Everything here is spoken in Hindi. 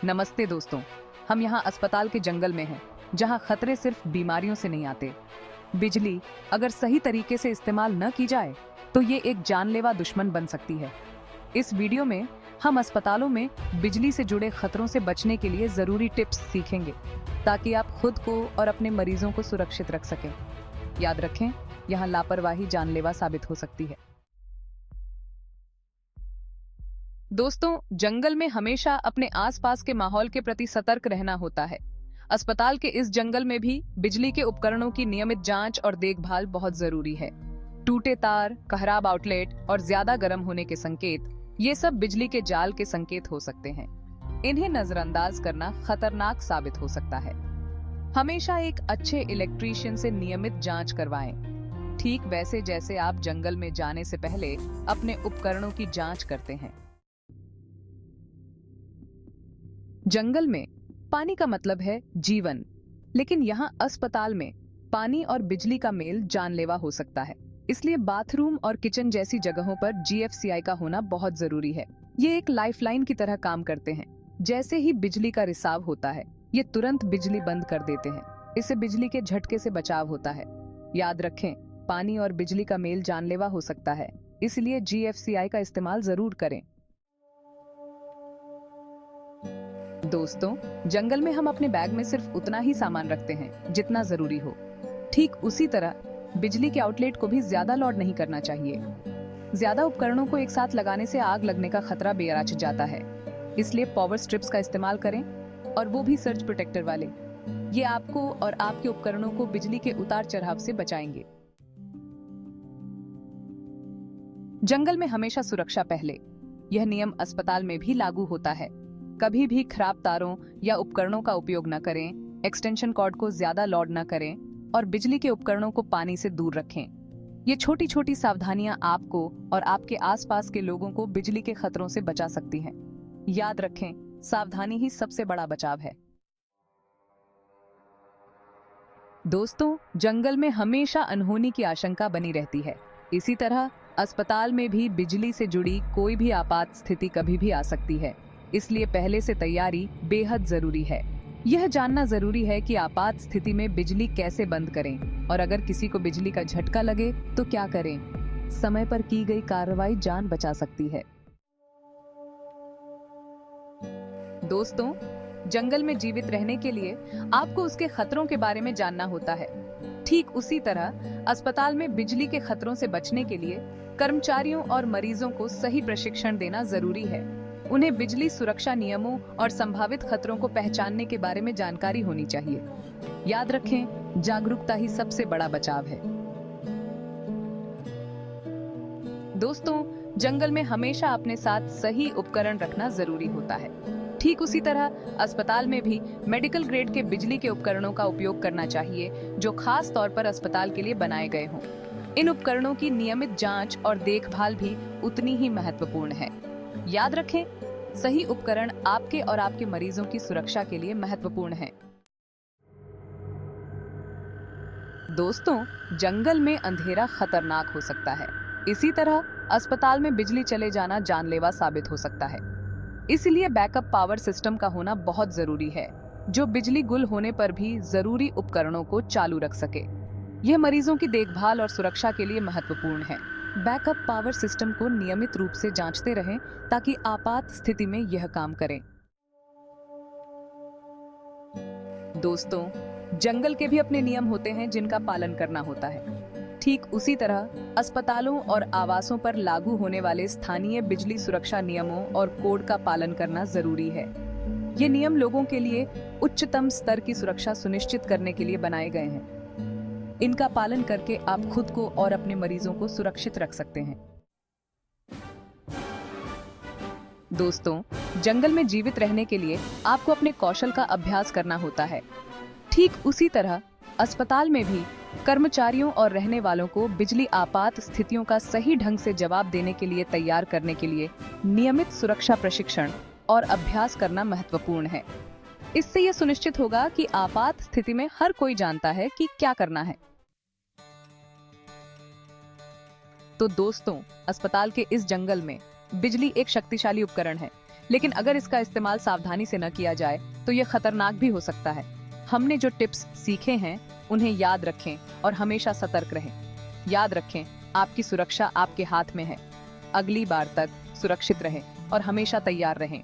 नमस्ते दोस्तों, हम यहाँ अस्पताल के जंगल में हैं, जहाँ खतरे सिर्फ बीमारियों से नहीं आते। बिजली अगर सही तरीके से इस्तेमाल न की जाए तो ये एक जानलेवा दुश्मन बन सकती है। इस वीडियो में हम अस्पतालों में बिजली से जुड़े खतरों से बचने के लिए जरूरी टिप्स सीखेंगे, ताकि आप खुद को और अपने मरीजों को सुरक्षित रख सकें। याद रखें, यहाँ लापरवाही जानलेवा साबित हो सकती है। दोस्तों, जंगल में हमेशा अपने आसपास के माहौल के प्रति सतर्क रहना होता है। अस्पताल के इस जंगल में भी बिजली के उपकरणों की नियमित जांच और देखभाल बहुत जरूरी है। टूटे तार, खराब आउटलेट और ज्यादा गर्म होने के संकेत, ये सब बिजली के जाल के संकेत हो सकते हैं। इन्हें नजरअंदाज करना खतरनाक साबित हो सकता है। हमेशा एक अच्छे इलेक्ट्रीशियन से नियमित जांच करवाएं, ठीक वैसे जैसे आप जंगल में जाने से पहले अपने उपकरणों की जांच करते हैं। जंगल में पानी का मतलब है जीवन, लेकिन यहाँ अस्पताल में पानी और बिजली का मेल जानलेवा हो सकता है। इसलिए बाथरूम और किचन जैसी जगहों पर GFCI का होना बहुत जरूरी है। ये एक लाइफलाइन की तरह काम करते हैं। जैसे ही बिजली का रिसाव होता है, ये तुरंत बिजली बंद कर देते हैं। इससे बिजली के झटके से बचाव होता है। याद रखें, पानी और बिजली का मेल जानलेवा हो सकता है, इसलिए GFCI का इस्तेमाल जरूर करें। दोस्तों, जंगल में हम अपने बैग में सिर्फ उतना ही सामान रखते हैं जितना जरूरी हो। ठीक उसी तरह बिजली के आउटलेट को भी ज्यादा लोड नहीं करना चाहिए। ज्यादा उपकरणों को एक साथ लगाने से आग लगने का खतरा बेराच जाता है। इसलिए पावर स्ट्रिप्स का इस्तेमाल करें, और वो भी सर्ज प्रोटेक्टर वाले। ये आपको और आपके उपकरणों को बिजली के उतार चढ़ाव से बचाएंगे। जंगल में हमेशा सुरक्षा पहले, यह नियम अस्पताल में भी लागू होता है। कभी भी खराब तारों या उपकरणों का उपयोग न करें, एक्सटेंशन कॉर्ड को ज्यादा लोड न करें और बिजली के उपकरणों को पानी से दूर रखें। ये छोटी छोटी सावधानियां आपको और आपके आसपास के लोगों को बिजली के खतरों से बचा सकती हैं। याद रखें, सावधानी ही सबसे बड़ा बचाव है। दोस्तों, जंगल में हमेशा अनहोनी की आशंका बनी रहती है। इसी तरह अस्पताल में भी बिजली से जुड़ी कोई भी आपात स्थिति कभी भी आ सकती है। इसलिए पहले से तैयारी बेहद जरूरी है। यह जानना जरूरी है कि आपात स्थिति में बिजली कैसे बंद करें, और अगर किसी को बिजली का झटका लगे तो क्या करें। समय पर की गई कार्रवाई जान बचा सकती है। दोस्तों, जंगल में जीवित रहने के लिए आपको उसके खतरों के बारे में जानना होता है। ठीक उसी तरह अस्पताल में बिजली के खतरों से बचने के लिए कर्मचारियों और मरीजों को सही प्रशिक्षण देना जरूरी है। उन्हें बिजली सुरक्षा नियमों और संभावित खतरों को पहचानने के बारे में जानकारी होनी चाहिए। याद रखें, जागरूकता ही सबसे बड़ा बचाव है। दोस्तों, जंगल में हमेशा अपने साथ सही उपकरण रखना जरूरी होता है। ठीक उसी तरह अस्पताल में भी मेडिकल ग्रेड के बिजली के उपकरणों का उपयोग करना चाहिए, जो खास तौर पर अस्पताल के लिए बनाए गए हों। इन उपकरणों की नियमित जांच और देखभाल भी उतनी ही महत्वपूर्ण है। याद रखें, सही उपकरण आपके और आपके मरीजों की सुरक्षा के लिए महत्वपूर्ण है। दोस्तों, जंगल में अंधेरा खतरनाक हो सकता है। इसी तरह अस्पताल में बिजली चले जाना जानलेवा साबित हो सकता है। इसलिए बैकअप पावर सिस्टम का होना बहुत जरूरी है, जो बिजली गुल होने पर भी जरूरी उपकरणों को चालू रख सके। यह मरीजों की देखभाल और सुरक्षा के लिए महत्वपूर्ण है। बैकअप पावर सिस्टम को नियमित रूप से जांचते रहें, ताकि आपात स्थिति में यह काम करें। दोस्तों, जंगल के भी अपने नियम होते हैं जिनका पालन करना होता है। ठीक उसी तरह अस्पतालों और आवासों पर लागू होने वाले स्थानीय बिजली सुरक्षा नियमों और कोड का पालन करना जरूरी है। ये नियम लोगों के लिए उच्चतम स्तर की सुरक्षा सुनिश्चित करने के लिए बनाए गए हैं। इनका पालन करके आप खुद को और अपने मरीजों को सुरक्षित रख सकते हैं। दोस्तों, जंगल में जीवित रहने के लिए आपको अपने कौशल का अभ्यास करना होता है। ठीक उसी तरह अस्पताल में भी कर्मचारियों और रहने वालों को बिजली आपात स्थितियों का सही ढंग से जवाब देने के लिए तैयार करने के लिए नियमित सुरक्षा प्रशिक्षण और अभ्यास करना महत्वपूर्ण है। इससे यह सुनिश्चित होगा कि आपात स्थिति में हर कोई जानता है कि क्या करना है। तो दोस्तों, अस्पताल के इस जंगल में बिजली एक शक्तिशाली उपकरण है, लेकिन अगर इसका इस्तेमाल सावधानी से न किया जाए तो यह खतरनाक भी हो सकता है। हमने जो टिप्स सीखे हैं उन्हें याद रखें और हमेशा सतर्क रहें। याद रखें, आपकी सुरक्षा आपके हाथ में है। अगली बार तक सुरक्षित रहें और हमेशा तैयार रहें।